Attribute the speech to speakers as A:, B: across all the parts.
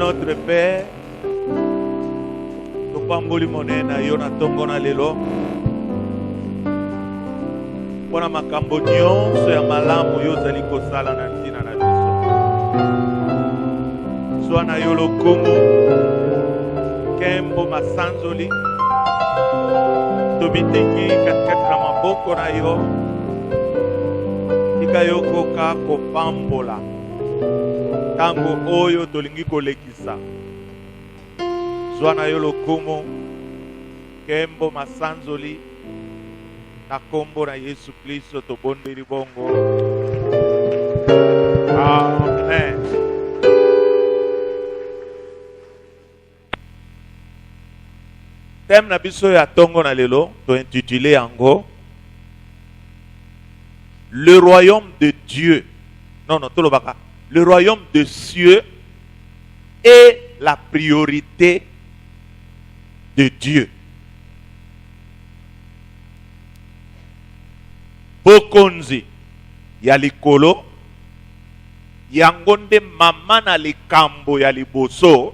A: notre Père, topamboli monena yo na tongo na lelo. Pona makambo nyonso ya malamu yo zali kosala na ntina na biso. Zwa na yo lokumu, kembo masanzoli, tobiteki katikati na maboko na yo, tika yo koka kopambola. Tango oyo tolingi kolekisa. Zwa na yo lokumu, kembo masanzoli, na kombo na Yesu Kristo tobondeli bongo. Amen. Thème na biso ya tongo na lelo to intitulé yango le royaume de Dieu. Non, tolobaka. Le royaume de cieux est la priorité de Dieu. Bokonzi ya likolo yango nde mama na likambo ya liboso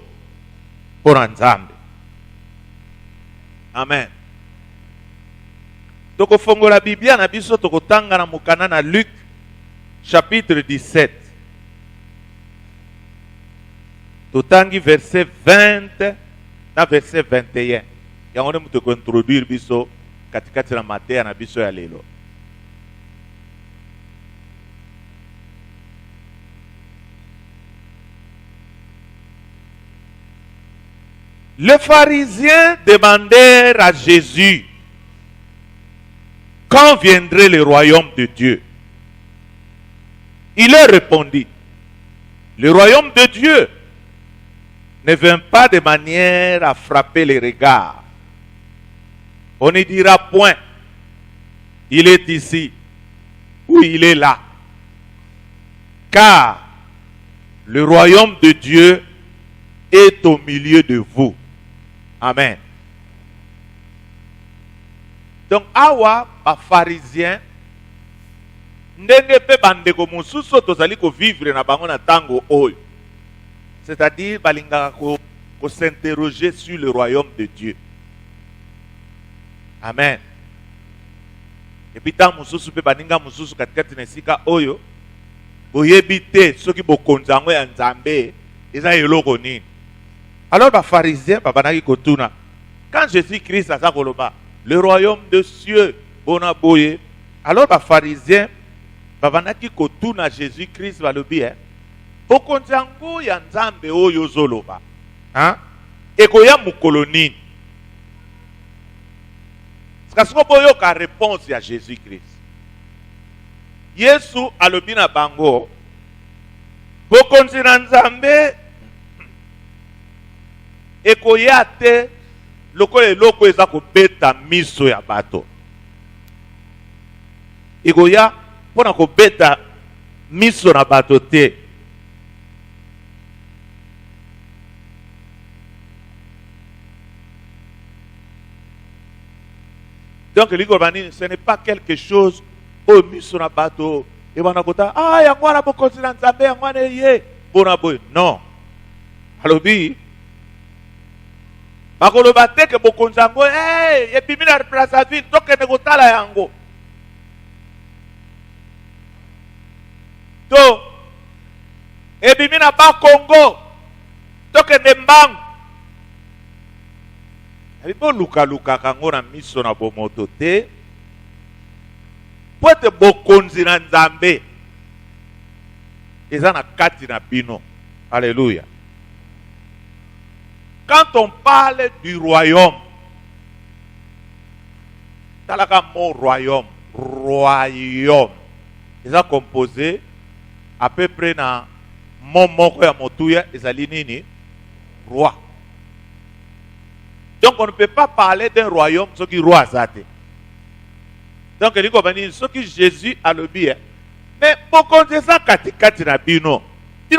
A: pona Nzambe. Amen. Tokofongola Biblia na biso tokotanga na mukana na Luc chapitre 17. Totangi verset 20 na verset 21. Yango nde muto ko introduire biso katikati na mateya na biso ya lelo. Les pharisiens demandèrent à Jésus quand viendrait le royaume de Dieu. Il leur répondit, le royaume de Dieu ne vient pas de manière à frapper les regards. On ne dira point, il est ici ou il est là. Car le royaume de Dieu est au milieu de vous. Amen. Donc, awa, ba pharisien, ndenge pe bandeko mosusu tozali ko vivre na bango na tango oyo. C'est-à-dire, balingaka ko s'interroger sur le royaume de Dieu. Amen. Et puis, tant mosusu pe baninga mosusu katikati na esika oyo, boyebi te soki bokonzi yango ya Nzambe eza eloko nini. Alors, les pharisiens, quand Jésus-Christ a dit le royaume de cieux, bonaboye. Alors, les pharisiens, babanaki kotuna Jésus-Christ va le dire. Bokonjango ya Nzambe oyo zoloba. Hein? Ekoya mukoloni. Parce que boyo ka réponse à Jésus-Christ. Yesu alobina bango. Bokonjina Nzambe ekoya te lokola eloko eza kobeta miso ya bato. Ekoya pona kobeta miso na bato te. Donc ce n'est pas quelque chose au miso na bato et wana kota yango na bokonzi na Nzambe yango na ye bona boy. Non. Alobi bakoloba te ke bokonzi yango ebimi na Brazzaville tokende kotala yango. To ebimi na Bakongo tokende Mbangu. Ebibo luka kango na miso na bomoto te. Po ete bokonzi na Nzambe eza na kati na bino. Alléluia. Quand on parle du royaume, talaka mot royaume, ils sont composés à peu près na moko ya motuya ezali nini roi. Donc on ne peut pas parler d'un royaume ce qui roi zate. Donc il dit ce que Jésus a le bien. Mais beaucoup de ça kati na bino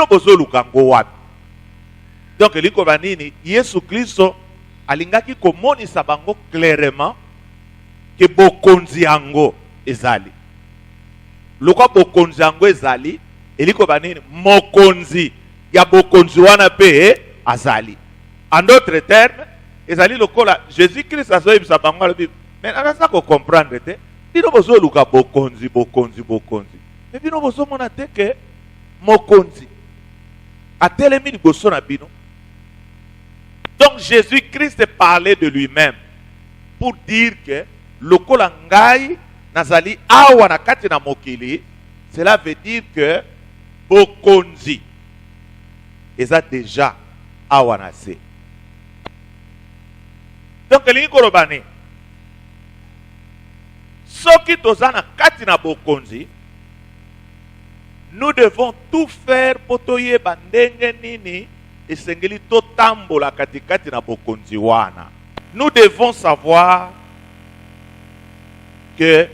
A: bozo lukango wapi. Donc, Yesu Kristo alingaki komonisa bango clairement que bokonzi yango ezali. Loko bokonzi yango ezali, eliko banini mokonzi ya bokonzi wana pe azali. En d'autres termes, ezali lokola Jésus-Christ azoyi bisa bango la Bible. Mais nasa ko comprendre te. Bino bozo luka bokonzi. Mais bino bozo mona te ke mokonzi. Atelemi liboso na bino. Donc Jésus-Christ parlait de lui-même pour dire que lokola ngai nazali awa na kati na mokili, cela veut dire que bokonzi eza déjà awa na se. Donc elingi koloba nini? Soki toza na kati na bokonzi, nous devons tout faire pour toyeba ndenge nini esengeli totambola katikati na bokonzi wana. Nous devons savoir que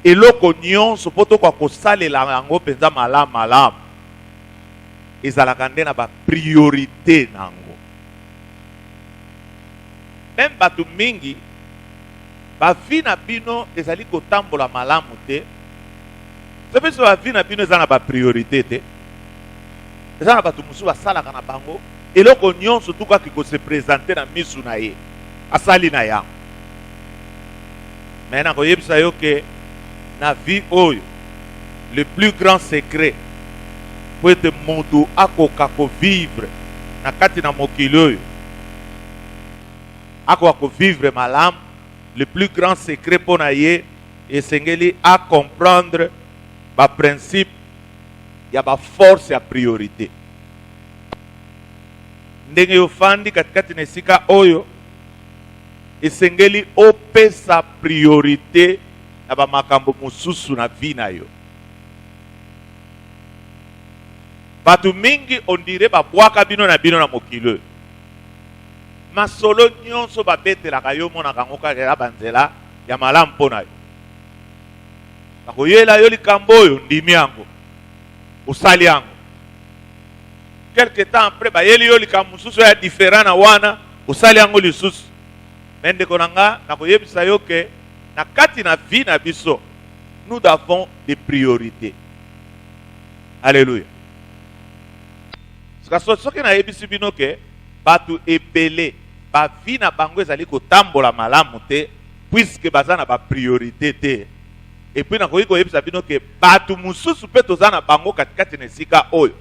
A: eloko nyonso po tokwa kosalela yango penza malamu ezalaka nde na ba priorité nango. Même batu mingi ba vie na bino ezali kotambola malamu te. C'est parce que ba vie na bino ezana ba priorité te. Ezana batu musu basalaka na bango eloko nyonso tuka ki ko se présenter na misu na ye asali na yango. Maintenant koyebisa yo ke na vie oyo le plus grand secret pour être moto akoka ko vivre na kati na mokili oyo akoka ko vivre malamu. Le plus grand secret pour naye esengeli à comprendre ba principe ya ba force ya priorité. Ndenge yo fandi katikati na esika oyo esengeli opesa priorité na ba makambo mususu na vie na yo. Batu mingi ondire ba bwaka bino na mokili. Masolo nyonso babetelaka yo mona kango kaka banzela ya malamu mpona yo. Bakoyela yo likambo oyo ndimi yango osali yango. Quelque temps après bayeli yo likambo mususu ya différent na wana osali yango lisusu. Mende konanga nakoyebisa yo ke na kati na vie na biso nous avons des priorités. Alléluia. Soki na yebisi bino ke batu ebele ba vie na bango ezali kotambola malamu te puisque baza na ba priorité te. Et puis nakoki koyebisa bino ke batu mususu pe toza na bango katikati na esika oyo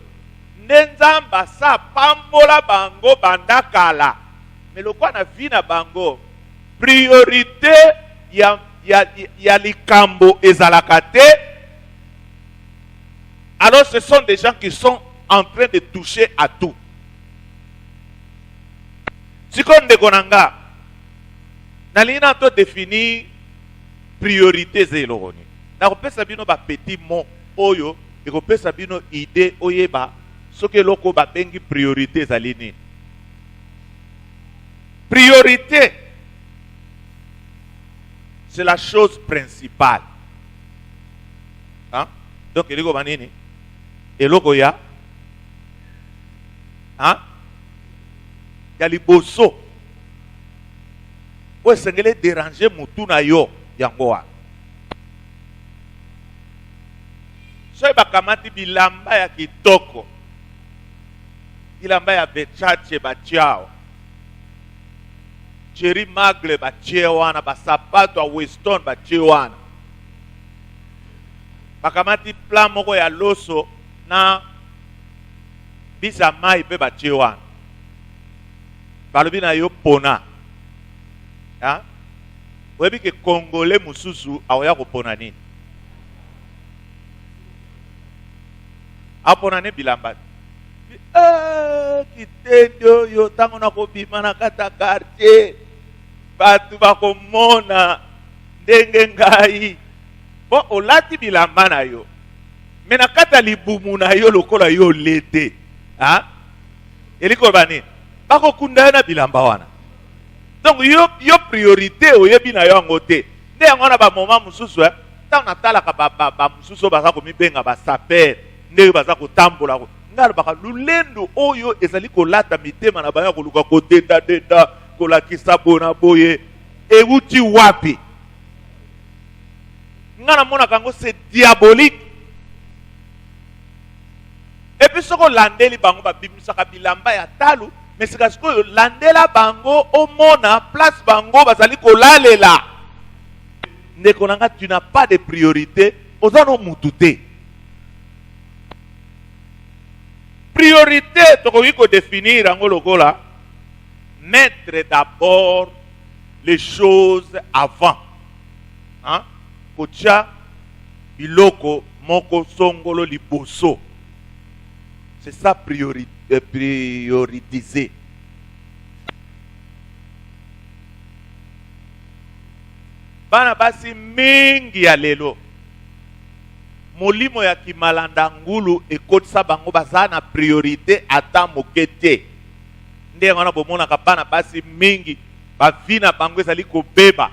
A: nenzamba sa pambola bango bandakala. Mais lokwa na vie na bango priorité ya likambo ezalaka te. Alors ce sont des gens qui sont en train de toucher à tout. Sikonde konanga nalina to définir priorité zeloni. Na kopesa bino ba petit mot oyo e kopesa bino idée oyeba soki loko ba bengi priorité zalini. Priorité c'est la chose principale. Hein? Donc eliko banini eloko ya hein? Ya liboso o esengeli déranger mutu na yo yango wa. Soki bakamati bilamba ya kitoko, bilamba ya Versace batiao, Thierry Magle batie wana, basapato ya Weston batie wana, bakamati plan moko ya loso na bisa mai pe batie wana, balobi na yo pona. Ha? Webi ke Congolais mususu aoya kopona nini? Apona ne bilamba. Kitendo yo tango na kobima na kata quartier. Batu bakomona ndenge ngai. Bon olati bilamba na yo. Mena kata libumu na yo lokola yo lete. Ha? Eliko bani? Bako kunda na bilamba wana. Donc yo priorité oyebi na yo angote. Nde yango na ba moment mususu tant natala ka ba mususu baza ko mibenga ba saper nde baza ko tambola ko ngala baka lulendo oyo ezali ko lata mitema na baya ko luka ko denda ko la kisabona boye ewuti wapi ngana mona kango c'est diabolique. Et depuis ce que landeli bango ba bimisaka bilamba ya talu, mais c'est parce que landela bango omona place bango bazali kolalela. Nekonanga, tu n'as pas de priorité, ozano mutute. Priorité, tu peux définir en logola, mettre d'abord les choses avant. Hein? Kocha, biloko, moko, songolo, liboso. C'est ça prioriser. Bana basi mingi ya lelo. Molimo ya kimalanda ngulu ekotisa bango baza na priorité ata mokete. Nde ngana bomona kabana basi mingi bavi na bango ezali kobeba.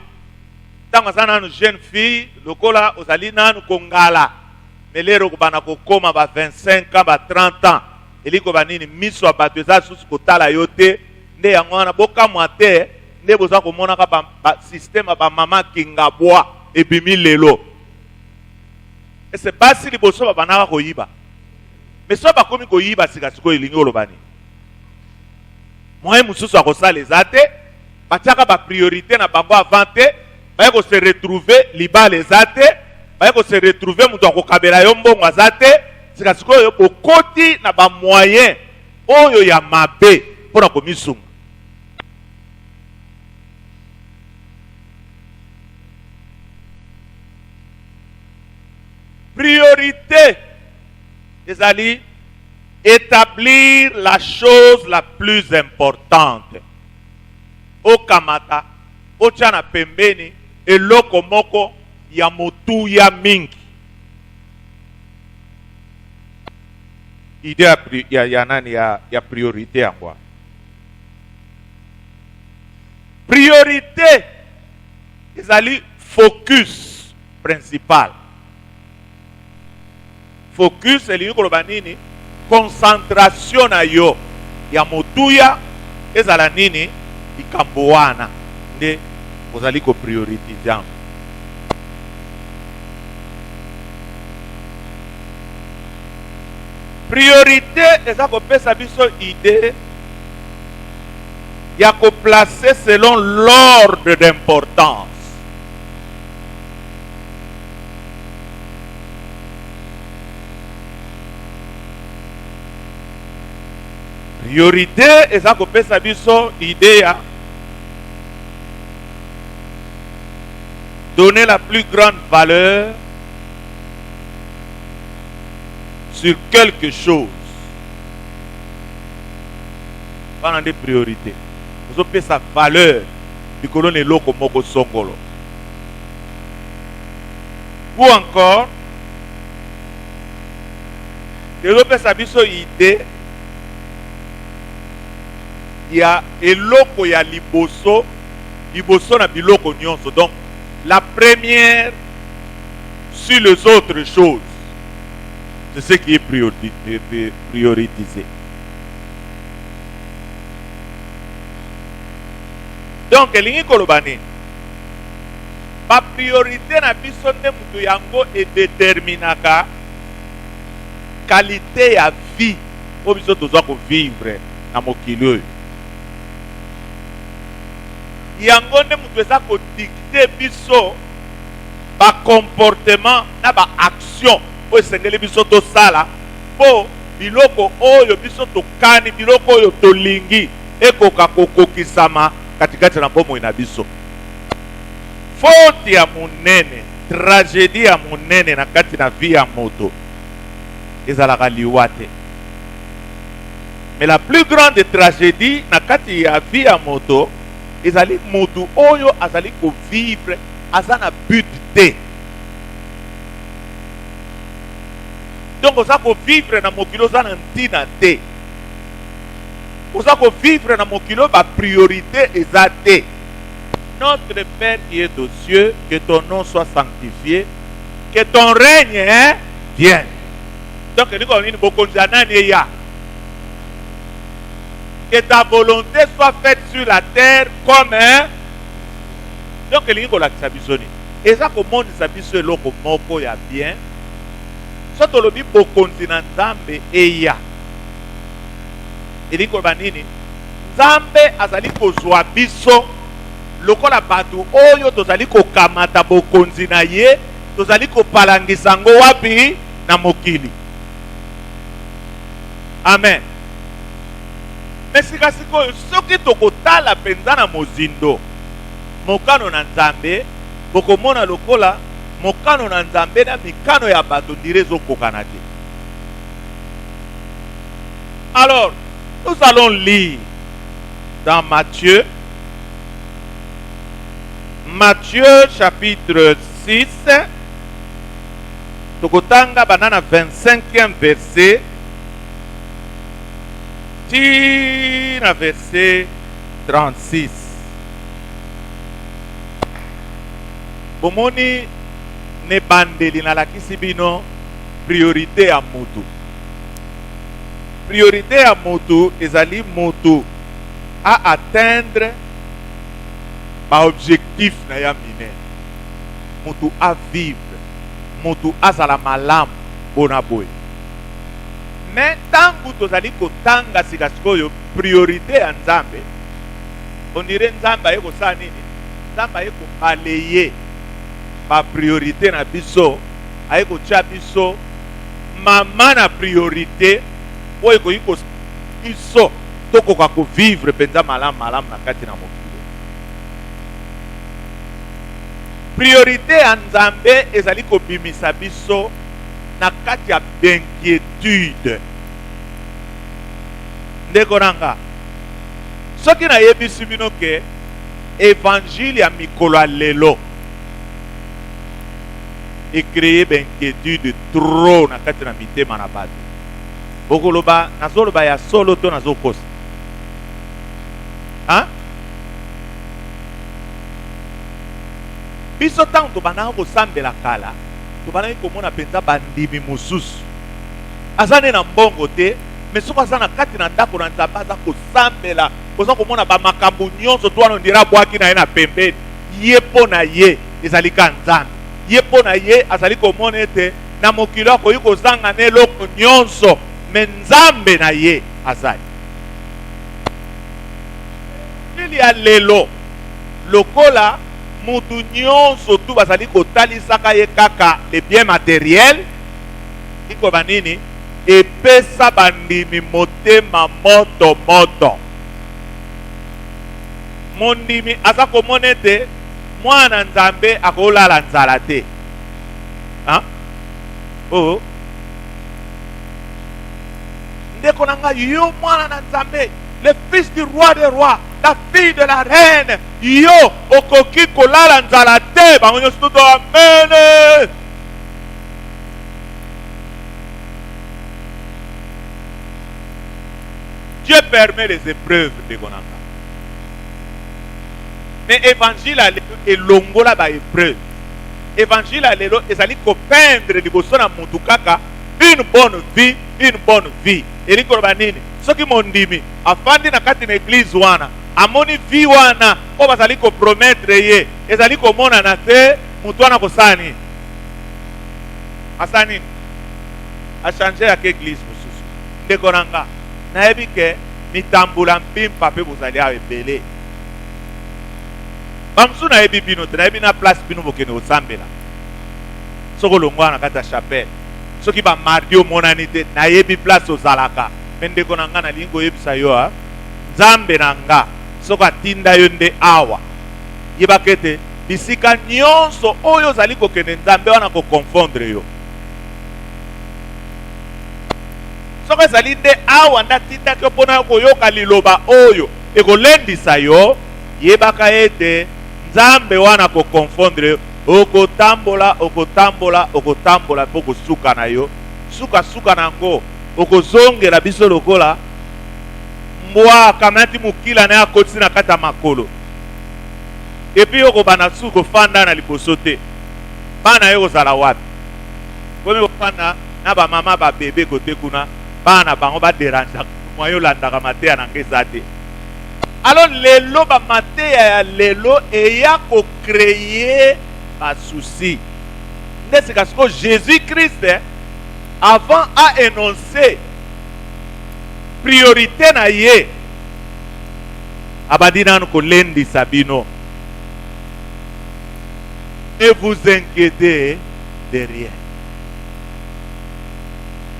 A: Tango za nanu jeune fille lokola ozali nanu kongala. Melero kubana kokoma ba 25 ans ba 30 ans. Eliko banini miso abato eza susu kotala yote. Nde yango wana boka mwate nde boza komona ka ba système ba mama kingabwa ebimi lelo. Et c'est pas si les bosso banaka koyiba. Mais so ba komi koyiba sika siko elingi olobani. Moi mususu akosa les ate, batiaka ba priorité na bango avante, ba ko se retrouver liba les ate, ba ko se retrouver mutu akokabela yo mbongo azate, sika siko yo bokoti na ba moyen oyo ya mabe pona komisunga. Priorité, les alliés, établir la chose la plus importante. Au Kamata, au Tchana Pembeni, et loko moko, ya motu ya mingi. Idée ya priorité en quoi? Priorité, les alliés, focus principal. Focus elingi koloba nini, concentration na yo ya motuya ezala nini likambo wana nde ozali ko prioritiser. Priorité eza kopesa biso idée ya ko placer selon l'ordre d'importance. Priorité eza kopesa biso idée ya donner la plus grande valeur sur quelque chose. Pendant des priorités. Vous avez sa valeur du colonne loko moko songolo. Ou encore, vous avez sa biso idée. Il y a eloko ya liboso na biloko nyonso. Donc la première sur les autres choses, c'est ce qui est prioritisé. Donc elingi kolobani ba priorité na biso nde mutu yango e déterminaka qualité ya vie o biso tozwa ko vivre na mokili oyo. Yango nde mutu eza kodikte biso ba comportement na ba action oyo esengeli biso tosala po biloko oyo biso tokani, biloko oyo tolingi ekoka kokokisama katikati na bomoi na biso. Faute ya monene, tragédie ya monene na kati na vie ya moto ezalaka liwa te. Mais la plus grande tragédie na kati ya vie ya moto ezali motu oyo azali ko vivre aza na but te. Donc oza ko vivre na mokili oza na ntina te. Oza ko vivre na mokili ba priorité eza te. Notre Père qui est aux cieux, que ton nom soit sanctifié, que ton règne vienne. Donc nous avons beaucoup de ya. Que ta volonté soit faite sur la terre comme donc nous avons la bisoni. Et ça comment ça biso loko moko ya bien. Soit le bi bokonzi na nzambe eya. elingi koloba nini? Nzambe azali kozwa biso lokola batu oyo tozali kokamata bokonzi na ye, tozali kopalangisa ngo wapi? Na mokili. Amen. Mesika sikoyo soki tokotala penza na mozindo mokano na Nzambe, bokomona lokola mokano na Nzambe na mikano ya bato ndire ezokoka te. Alors, nous allons lire dans Matthieu chapitre 6, tokotanga banana 25e verset, tina verset 36. Bomoni ne bandeli na lakisi bino priorité ya mutu. Priorité ya mutu ezali mutu à atteindre ba objectif na ya mine. Mutu à vivre, mutu azala malamu bona boy. Mais tangu tozali kotanga sika sikoyo priorité ya Nzambe, on dirait Nzambe ayeko sa nini? Nzambe ayeko balayer ba priorité na biso, ayeko tia biso mama na priorité oyo koyiko biso tokoka ko vivre penza malamu na kati na mokili. Priorité ya Nzambe ezali kobimisa biso na kati ya d'inquiétude. Ndeko nanga, soki na yebisi bino ke évangile ya mikolo ya lelo ecréer d'inquiétude trop na kati na mitema na bato. Bokoloba nazoloba ya solo to nazokosa. Hein? Biso tango tobana kosambela kala, tobana komona penza bandimi mosusu. Azane na mbongo te, mais soko azana kati na ndako na Nzambe aza kosambela, koza komona ba makambo nyonso to wana ndira bwaki na ye na pembeni. Ye po na ye ezali ka Nzambe. Ye po na ye azali komona ete na mokili akoyi kozanga na eloko nyonso, mais Nzambe na ye azali. Ili ya lelo lokola mutu nyonso tu bazali kotalisaka ye kaka les biens matériels, iko banini epesa bandimi motema moto. Mondimi aza komona ete mwana Nzambe akolala nzala te. Hein? Oh. Ndeko nanga yo mwana na Nzambe, le fils du roi des rois, la fille de la reine, yo okoki kolala nzala te. Bango nyonso toto amen. Dieu permet les épreuves de Konanga. Mais évangile à l'élo et longola ba épreuve. Évangile à l'élo ezali ko peindre liboso na mutu kaka une bonne vie, une bonne vie. Eriko banini soki mondimi afandi na kati na église wana amoni vie wana o bazali ko promettre ye ezali ko mona na te mutu wana ko sani asani a changer à église mususu. Ndeko nanga nayebi ke mitambula mpimpa pe bozali a ebele. Bamsu na yebi bino te nayebi na place bino bokene osambela soko longwa na kata chapelle soki ba mardi omonani te nayebi place ozalaka. Me ndeko nanga na lingo yebisa yo Nzambe nanga soko atinda yo nde awa yebaka ete bisika nyonso oyo ozali kokende Nzambe wana koconfondre yo. Soko ezali nde awa ndatindaki yo mpona koyoka liloba oyo ekolendisa yo, yebaka ete Nzambe wana koconfondre yo. Okotambola mpo kosuka na yo. Suka nango okozongela biso lokola mbwa kamati mukila na akotisi na kata makolo. Epi okobana su kofanda na liboso te. Bana yo kozala wapi? Komi kofanda na ba mama ba bebe kote kuna. Bana bango ba deranja mwayo landaka mateya na ngeza te. Alors lelo ba mateya ya lelo eya ko créer ba souci. C'est parce que Jésus-Christ avant a énoncé priorité na ye abandi nanu kolendisa bino. Ne vous inquiétez de rien.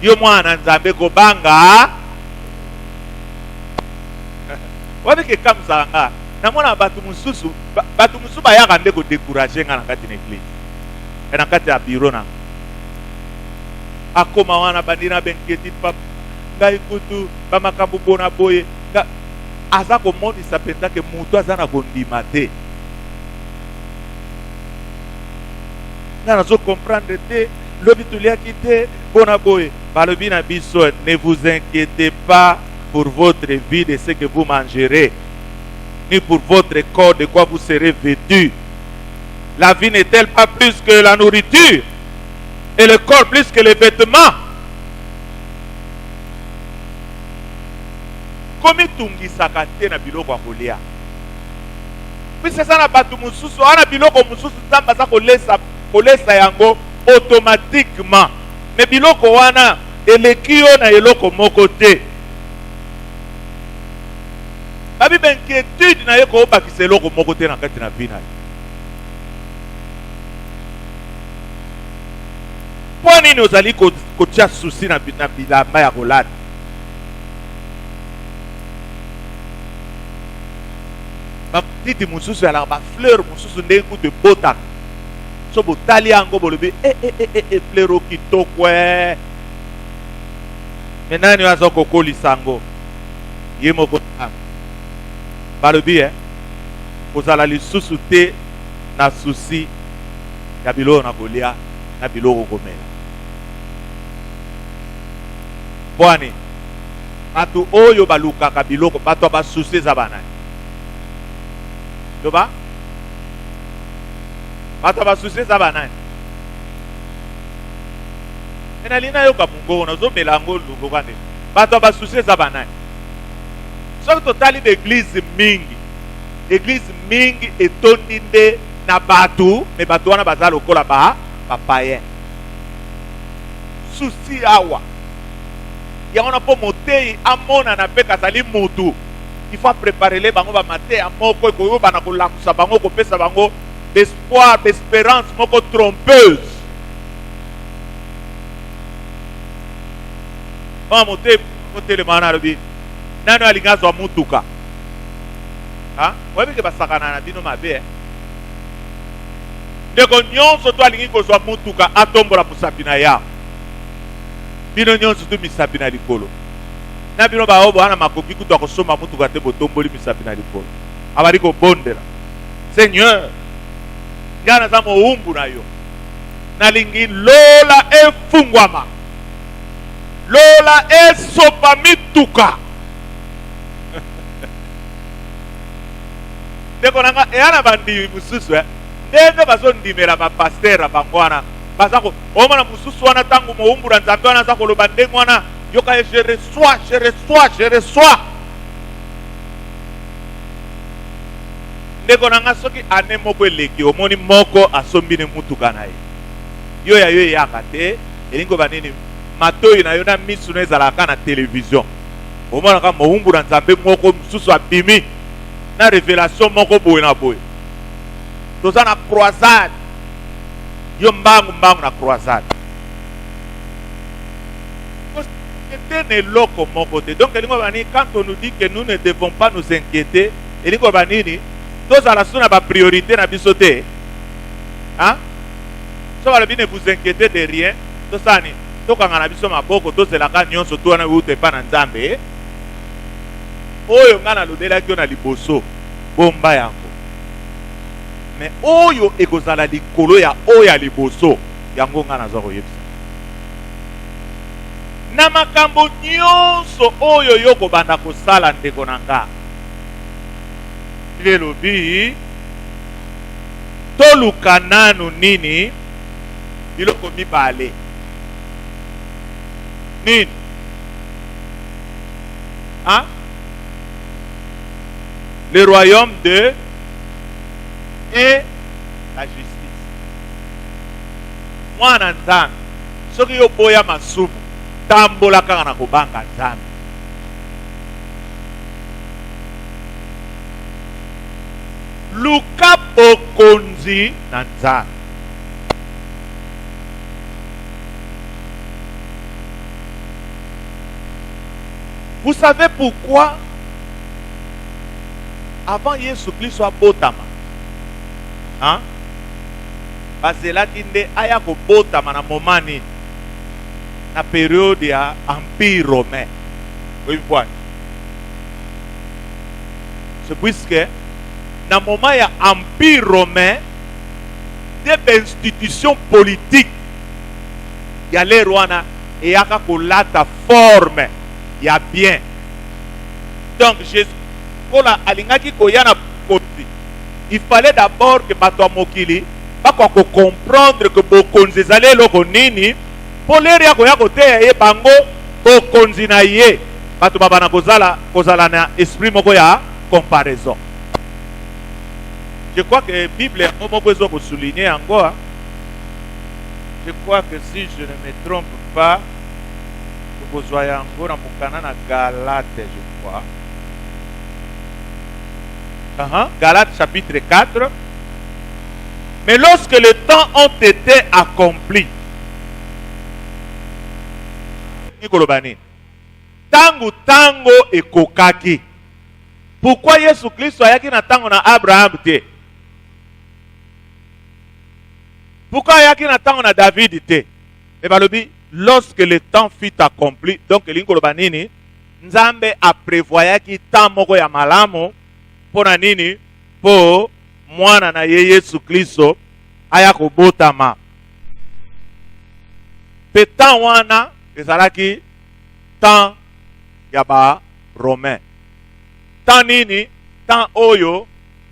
A: Yo mwana nzambe kobanga wabike kamsanga na mwana batu mususu bayaka nde ko décourager nga na kati na église na kati ya bureau na akoma wana bandina benketi papa ngai kutu bamakambo bona boye aza komonisa penza ke mutu aza na kondima te nga nazo comprendre te lobi tuliaki te bona boye balobi na biso ne vous inquiétez pas pour votre vie de ce que vous mangerez ni pour votre corps de quoi vous serez vêtus. La vie n'est-elle pas plus que la nourriture et le corps plus que les vêtements? Komi tungisaka te na biloko ya kolia. Puis eza na bato mosusu wana biloko mosusu nzambe aza kolesa yango automatiquement. Mais biloko wana eleki yo na eloko moko te. Babi inquiétude na ye koobakisa eloko moko te na kati na vie na ye. Po nini ozali kotia susi na bilamba ya kolata? Batiti mosusu alaka bafleur mosusu ndenge kutu ebotaka. So botali yango bolobi fleur o kitoko e. Me nani aza kokolisa yango? Ye moko balobi kozala lisusu te na susi ya biloko na kolia na biloko komela. Bwani bato oyo balukaka biloko bato basusi eza banani? Loba bato basusi eza banani? Enalina yoka mungo nazomela yango lungo kande. Bato basusi eza banani? Soki totali d'église mingi etondi nde na bato, me bato wana baza lokola papayen. Susi awa yango na po motei amona na pe kazali mutu. Il faut préparer les bango ba maté à moko ko bana ko lakusa bango ko pesa bango d'espoir, d'espérance moko trompeuse. Ba moté le manalobi nano alinga zo mutuka. Ah, wewe ke basakana na dino mabe. Ndeko nyonso to alingi ko zo mutuka atombola pusapina ya. Bino nyonso to misapina likolo. Na bino ba obo ana makoki kutu akosoma mutuka te botomboli misapina likolo. Abali ko bondela. Seigneur, ngana za moumbu na yo. Nalingi lola efungwama. Lola esopa mituka. Ndeko nanga eana bandi mususu ndenge bazondimela ba pasteur bangwana bazako omona mususu wana tangu moumbu na nzambe wana za koloba ndenge wana yoka je reçois. Ndeko nanga soki ane moko eleki omoni moko asombi ne mutuka na ye. Yo ya yo yaka te elingo banini matoyi na yo na misu na ezalaka na télévision. Omona ka moumbu na nzambe moko mususu abimi na révélation moko boye na boye. Toza na croisade. Yo mbangu na croisade. Donc, quand on nous dit que nous ne devons pas nous inquiéter, tous à la source n'a priorité na bisoté. Hein? So ne vous inquiétez de rien. Tout ça ni. To quand on a biso maboko to c'est la canyon surtout na ute pa na nzambe. Oyo ngana lodela ki na liboso. Bomba yango. Mais oyo ekozala likolo ya oya liboso. Yango ngana zo koyebisa. Na makambo nyonso oyo yoko banda kosala ndeko nanga. Lelobi toluka nanu nini biloko mibale. Nini? Hein? Le royaume de et la justice. Mwana nzambe soki yo boya masumu tambola kaka na kobanga nzambe. luka bokonzi na Nzambe. Vous savez pourquoi avant Yesu Christ soit botama, hein? Bazelaki nde aya ko botama na momani na période ya Empire romain. Oui, voilà. C'est puisque dans le moment ya Empire romain, des institutions politiques ya les rois et ya ko lata forme ya bien. Donc Jésus kola alingaki koyana koti. Il fallait d'abord que bato mokili bako ko comprendre que bokonzi zale loko nini pour les ya koya kote ye bango bokonzi na ye bato babana kozala na esprit moko ya comparaison. Je crois que la Bible peut souligner encore. Je crois que si je ne me trompe pas, vous voyez encore dans Galate, je crois. Galates chapitre 4. Mais lorsque les temps ont été accomplis, tango et kokaki. Pourquoi Jésus Christ a yaki na tango na Abraham te? Pourquoi yaki na tango na David te? Et balobi lorsque le temps fut accompli, donc l'ingoloba nini, Nzambe a prévoyaki temps moko ya malamu pona nini po mwana na Yesu Kristo aya ko botama. Pe temps wana ezalaki temps ya ba romain. Tant nini, tant oyo,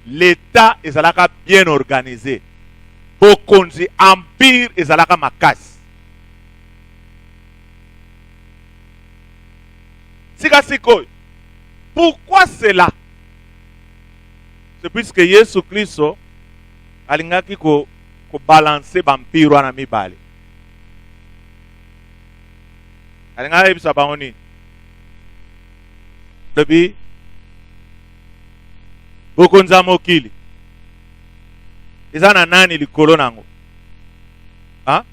A: l'État ezalaka bien organisé. Bokonzi empire ezalaka makasi. Sikasikoy. Pourquoi cela? C'est puisque Yesu Christo alingaki ko balancer vampire wana mibale. Alingaki ebisa bango Lebi bokonza mokili. Eza na nani likolo nango? Ha?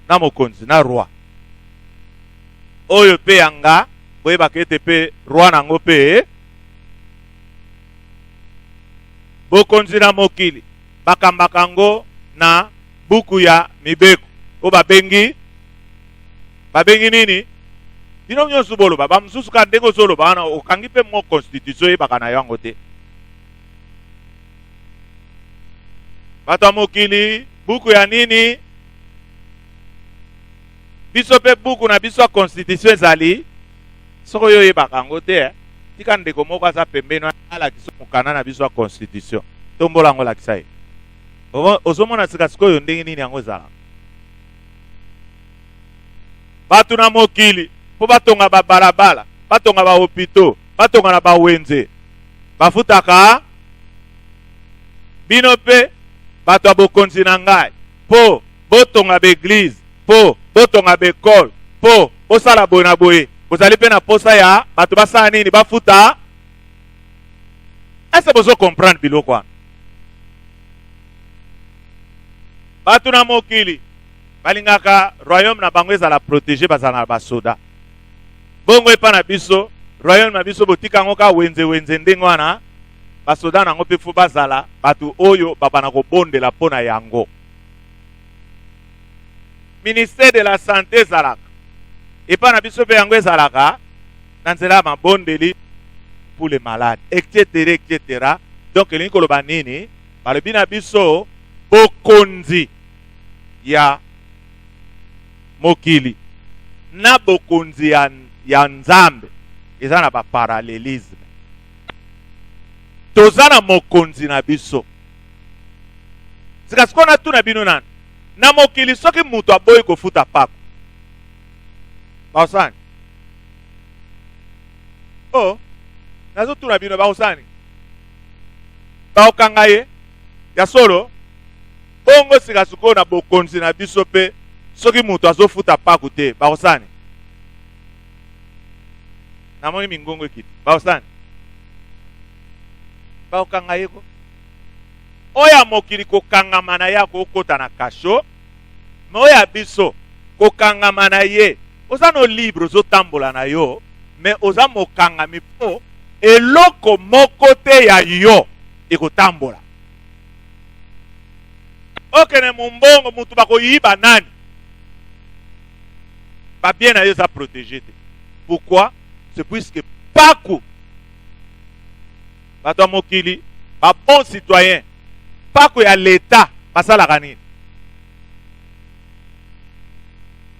A: Na mokonzi, na roi. Oyo pe yanga, boye bakete pe roi nango pe. Bokonzi na mokili. Bakambakango na buku ya mibeko. O babengi nini? Bino nyonso boloba ba msusu ka ndengo zoloba wana okangi pe mo constitution ebaka na yango te. Bato mokili buku ya nini? Biso pe buku na biso constitution ezali soko yo ebaka yango te. Tika ndeko moko aza pembeni ala kiso mukana na biso constitution. Tombola ngo lakisa ye. Ozomona sikasiko ndenge nini yango ezala. Bato na mokili po batonga ba balabala, batonga ba hopito, batonga na ba wenze. Bafutaka bino pe bato bokonzi na ngai po botonga ba église, po botonga ba école, po bosala boye na boye. Bozali pe na posa ya bato basala nini bafuta. Est-ce que bozo comprendre biloko wana? Bato na mokili balingaka royaume na bango ezala protéger bazala na basoda. Bongo epa na biso royaume na biso botika ngo ka wenze ndenge wana basoda nango pe fu bazala batu oyo babana ko bondela pona yango. Ministère de la santé ezalaka epa na biso pe yango ezalaka na nzela mabondeli pour les malades etc. Donc elingi koloba nini balobi na biso bokonzi ya mokili na bokonzi ya Nzambe eza na ba parallelisme. Toza na mokonzi na biso. Sikasiko na tu na bino nani na mokili soki mutu aboyi kofuta pako baosani. Oh, nazo tu na bino baosani baokanga ye ya solo. Bongo sikasiko na bokonzi na biso pe soki mutu azofuta pako te baosani. Namoni mingongo ekiti baosani baokanga yeko oya mokili kokangama na ye akokota na kasho, me oya biso kokangama na ye oza no libre ozotambola na yo, me oza mokangami mpo eloko moko te ya yo ekotambola. Okene mumbongo mutu bakoyiba nani, ba bien na yo za protégé te. Pourquoi? C'est puisque paku bato mokili ba bon citoyen, paku ya l'État basalaka nini?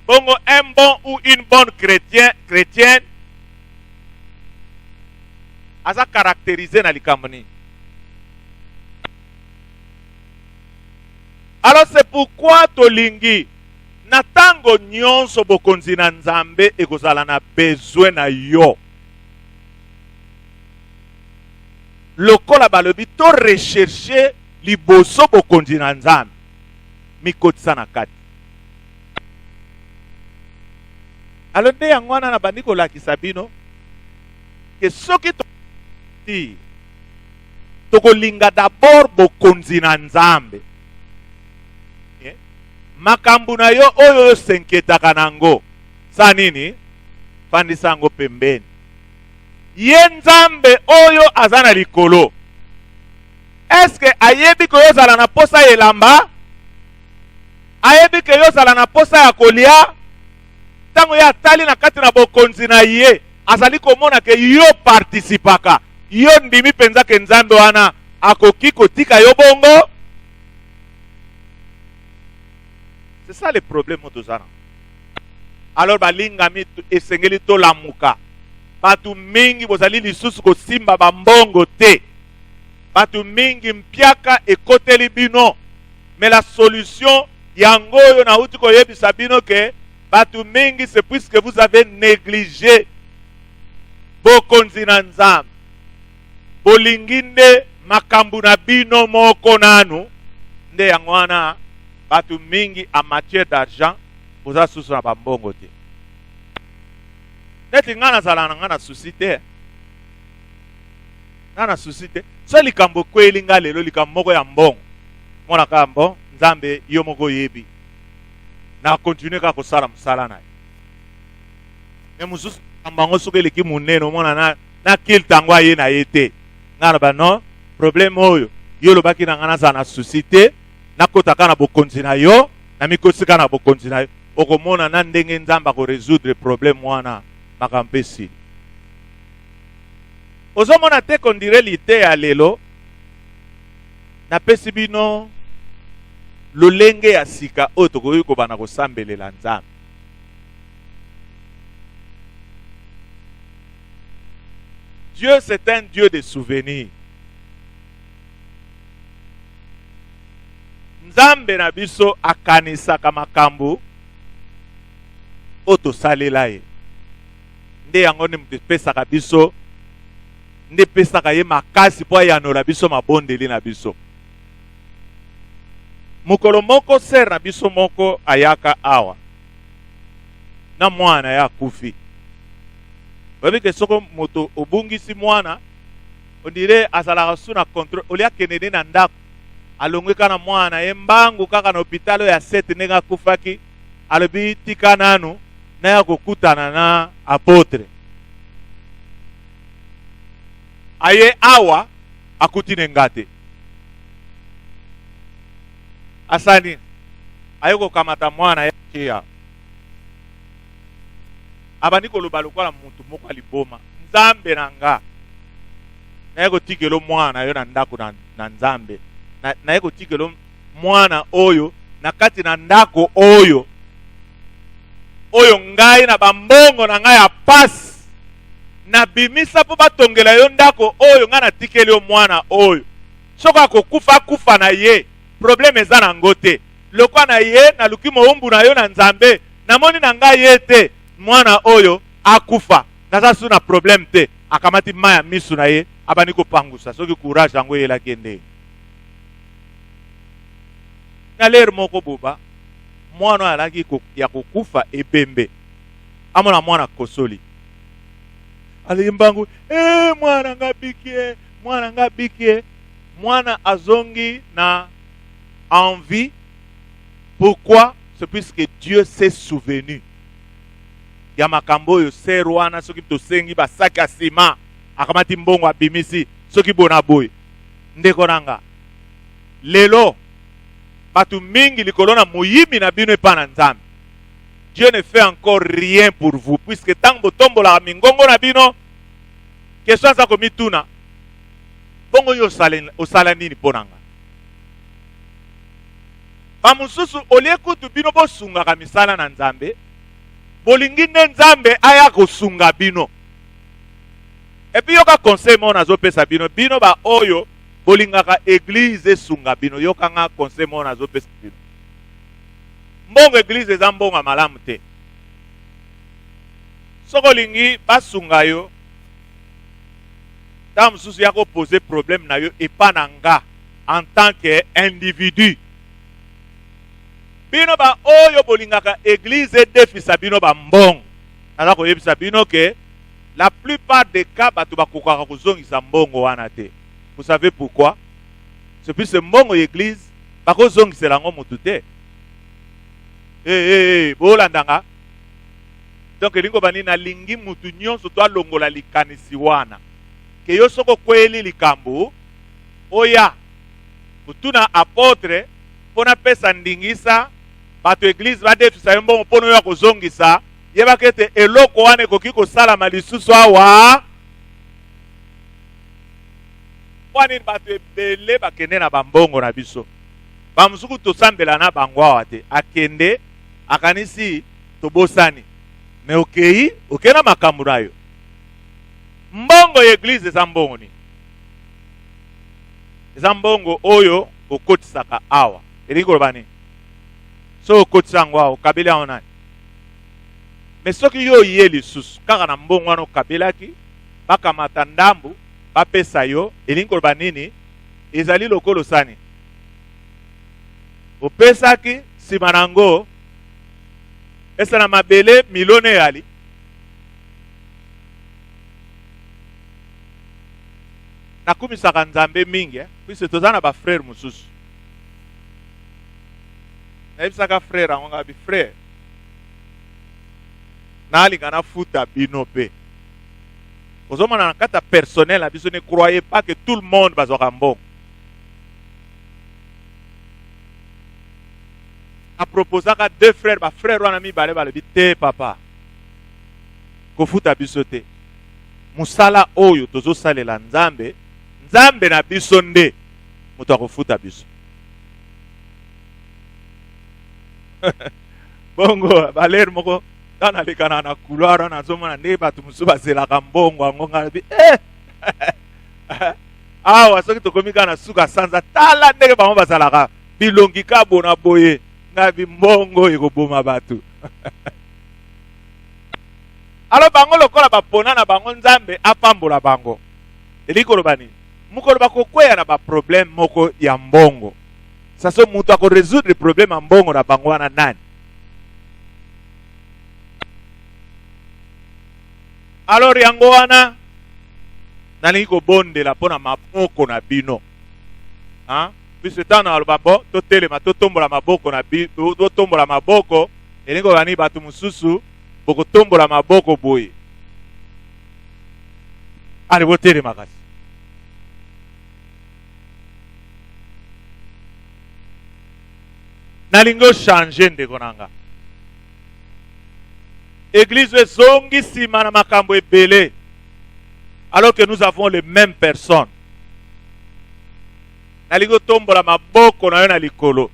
A: Bongo un bon ou une bonne chrétienne aza caractérisé na likambo nini? Alors c'est pourquoi tolingi na tango nyonso bokonzi na Nzambe ekozala na besoin na yo. Lokola balobi to rechercher liboso bokonzi na Nzambe mikotisa na kati. Alors nde yango wana na bandi kolakisa bino ke soki tokolinga d'abord bokonzi na Nzambe, makambu na yo oyo senketaka nango sa nini fandisa yango pembeni. Ye Nzambe oyo aza na likolo, eske ayebi ke yozala na posa ya elamba? Ayebi ke yozala na posa ya kolia? Tango ya atali na kati na bokonzi na ye azali komona ke yo participaka, yo ndimi penza ke Nzambe wana akoki kotika yo bongo. C'est ça le problème motozana. Alors balingami esengeli to lamuka. Batu mingi bozali lisusu ko simba bambongo te. Batu mingi mpiaka ekoteli bino. Mais la solution yango yo na uti ko yebisa bino ke batu mingi c'est puisque vous avez négligé bokonzi na Nzambe. Bolinginde makambu na bino moko nanu nde yango wana batu mingi en matière d'argent boza susu na bambongo te. Neti ngana zala na ngana susite. Ngana susite. So likambo kweli nga lelo likambo moko ya mbongo. Mona kambo Nzambe yo moko yebi. Na continue ka kosala musala na. Me mususu ambango soke leki muneno mona na kiltango aye na yete. Ngana ba non problème oyo yo lobaki na ngana za na susite. Nakotaka na bokonzi na yo, na mikosika na bokonzi na yo. Okomona na ndenge Nzambe ko résoudre problème wana makampesi. Ozomona te kondire lite ya lelo na pesi bino lolenge ya sika oyo tokoki kobana kosambelela Nzambe. Dieu c'est un Dieu de souvenirs. Nzambe na biso akanisaka makambo oto salela ye. Nde yango ne mutepesaka biso, nde pesaka ye makasi po ayanola biso mabondeli na biso. Mukolo moko ser na biso moko ayaka awa na mwana ya kufi. Babi ke soko moto obungisi mwana ondire azalaka su na contrôle olia kenene na ndako alongwe kana mwana ye mbangu kaka na hôpital ya 7 nenga kufaki alobi tika nanu na ya kokutana na apotre aye awa akutine ngate asani ayoko kamata mwana ya kia abani koloba lokola mutu moko aliboma Nzambe nanga na yako tikelo mwana yo na ndako na Nzambe na yeko tikelo mwana oyo na kati na ndako oyo ngai na bambongo na ngai ya pasi na bimisa po batongela yo ndako oyo ngai na tikeli yo mwana oyo soko akokufa kufa na ye problème eza na ngote lokwa na ye na luki moumbu na yo na Nzambe namoni na ngai ye te mwana oyo akufa naza su na problème te akamati maya misu na ye abani kopangusa soki courage yango yelaki ndenge na lere moko boba mwana alaki ya kokufa ebembe amona mwana kosoli alimbangu mwana nga bikie mwana azongi na envie. Pourquoi? C'est puisque Dieu s'est souvenu. Ya makambo yo ser wana soki tosengi basaki asima akamati mbongo abimisi soki bona boy. Ndeko nanga. Lelo batu mingi likolo na moyimi na bino epa na Nzambe. Dieu ne fait encore rien pour vous puisque tango botombola mingongo na bino question za komituna bongo yo osala nini ponanga. Bamususu olie kutu bino bosungaka misala na Nzambe bolingi nde Nzambe aya kosunga bino. Epi yoka conseil mo nazopesa bino bino ba oyo bolingaka église esunga bino yoka nga conseil mo nazopesa bino. Mbongo église eza mbongo malamu te. Soko lingi basunga yo ta mususu ya ko poser problème na yo epa na nga en tant que individu. Bino ba oyo bolingaka église defisa bino ba mbongo. Ala ko yebisa bino ke la plupart des cas batu bakokaka kozongisa mbongo wana te. Vous savez pourquoi? C'est puisque mbongo église bakozongisela ngo mutu te. Bolandanga. Donc elingo bani na lingi mutu nyonso to alongola likanisi wana. Ke yo soko kweli likambo oya kutuna apôtre pona pesa ndingisa bato église badefisa yo mbongo pono yo kozongisa yeba kete eloko wane koki kosala lisusu awa wani bato ebele bakende na bambongo na biso bamusuku tosambela na bango awa te akende akanisi tobosani me okei okena makambo na yo mbongo ya église eza mbongo ni eza mbongo oyo okotisaka awa elingi koloba nini so okotisa yango awa okabeli yango nani me soki yo oye lisusu kaka na mbongo wana okabelaki bakamata ndambu bapesa yo elingi koloba nini ezali lokolo sani opesaki nsima nango esa na mabele milone yali nakumisaka Nzambe mingi puisque toza na bafrère mosusu nayebisaka frère yango nga bi frère nalinga nafuta bino pe ozomona na kata personnel na biso ne croyez pas que tout le monde bazwaka mbongo. Aproposaka deux frères bafrère wana mibale balobi te papa kofuta biso te musala oyo tozosalela Nzambe Nzambe na biso nde moto akofuta biso. Bongo baler moko tana lekana na couloir na zomona nde batu musu bazelaka mbongo yango ngabi awa soki tokomi kana suka sanza tala ndenge bango bazalaka bilongi ka bona boye ngabi mbongo ekoboma batu. Alo bango lokola bapona na bango Nzambe apambola bango elikoloba nini mukolo bakokweya na baproblème moko ya mbongo. Sasa mutu ako résoudre problème ya mbongo na bango wana nani? Alors yango wana nalingi kobondela mpona maboko na bino puisque tana aloba bo totelema totombola maboko na bino totombola maboko elingi kobani bato mosusu bokotombola maboko boye ale botelema kasi. Nalingi ochange ndeko nanga église ezongi nsima na makambo ebele alors que nous avons les mêmes personnes. Nalingi otombola maboko na yo na likolo.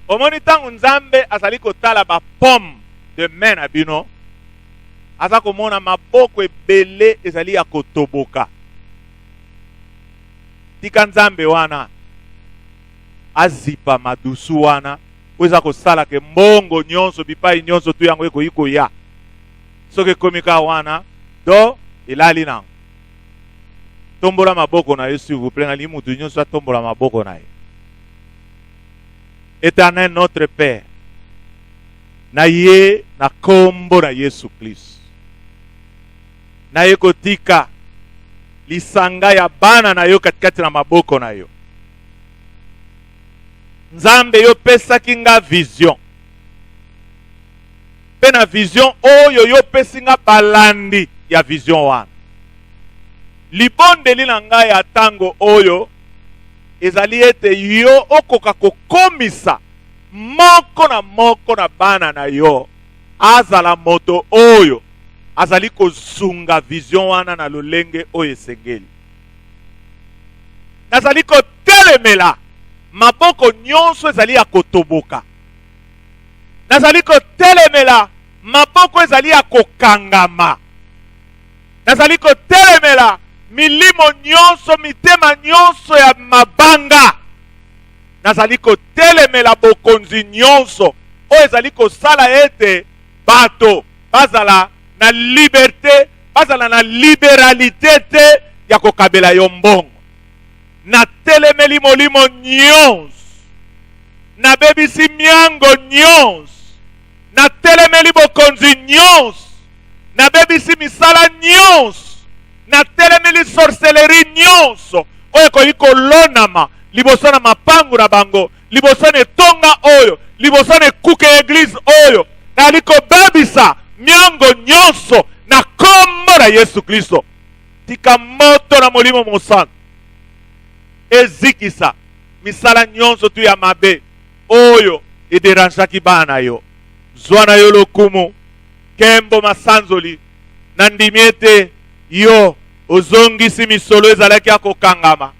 A: Omoni ntango Nzambe azali kotala ba pomme de main na bino aza komona maboko ebele ezali ya kotoboka. Tika Nzambe wana azipa madusu wana oza kosala ke mbongo nyonso bipai nyonso tu yango ekoyi koya soki komika wana do elali nango. Tombola maboko na yo s'il vous plaît, nali mutu nyonso atombola maboko na ye. Éternel notre Père, na ye na kombo na Yesu Kristo. Na ye kotika lisanga ya bana na yo katikati na maboko na yo. Nzambe yo pesaki nga vision. Pe na vision oyo yo pesi nga balandi ya vision wana. Libondeli na nga ya tango oyo ezali ete yo okoka kokomisa moko na bana na yo azala moto oyo azali kozunga vision wana na lolenge oyo esengeli. Nazali kotelemela maboko nyonso ezali ya kotoboka. Nazali kotelemela maboko ezali ya kokangama. Nazali kotelemela milimo nyonso, mitema nyonso ya mabanga. Nazali kotelemela bokonzi nyonso oyo ezali kosala ete bato bazala na liberté, bazala na liberalité te ya kokabela yo mbongo. Na telemeli molimo nyonso, na bebisi miango nyonso, na telemeli bokonzi nyonso, na bebisi misala nyonso, na telemeli sorcellerie nyonso oyo ekoki kolonama liboso na mapangu na bango, liboso na etonga oyo, liboso na ekuke eglise oyo. Nazali kobebisa miango nyonso na kombo na Yesu Kristo. Tika moto na molimo mosantu ezikisa misala nyonso tu ya mabe oyo ederanjaki bana yo. Zwa na yo lokumu, kembo masanzoli, na ndimi ete yo ozongisi misolo ezalaki ya kokangama.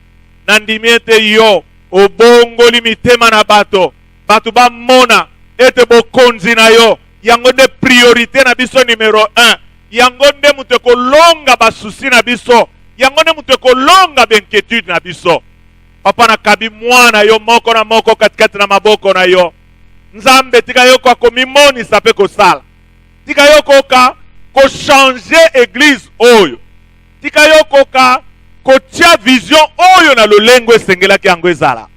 A: Na ndimi ete yo obongoli mitema na bato, bato bamona ete bokonzi na yo yango nde priorité na biso numero 1. Yango nde mutu ekolonga basusi na biso, yango nde mutu ekolonga benquietude na biso. Papa nakabi mwana yo moko na moko katikati na maboko na yo. Nzambe tika yo kwa komimonisa pe kosala. Tika yo koka changer église oyo. Tika yo koka kotia vision oyo na lolengo esengelaki yango ezala.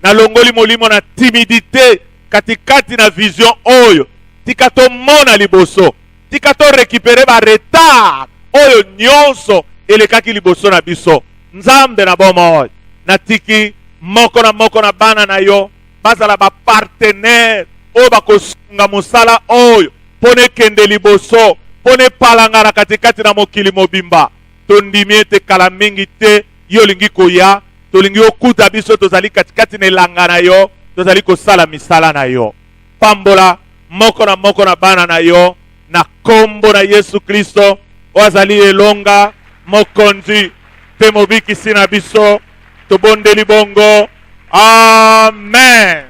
A: Na longoli molimo na timidité katikati na vision oyo. Tika to mona liboso. Tika to récupérer ba retard oyo nyonso elekaki liboso na biso. Nzambe na bomo na tiki moko na bana na yo bazala ba partenaire oyo bakosunga mosala oyo pone kende liboso, pone palangana katikati na mokili mobimba. Tondimi ete kala mingi te yo lingi koya, tolingi okuta biso tozali katikati na elanga na yo, tozali kosala misala na yo. Pambola moko na bana na yo na kombo na Yesu Kristo wazali elonga mokonzi pe mobikisi na biso tobondeli bongo. Amen.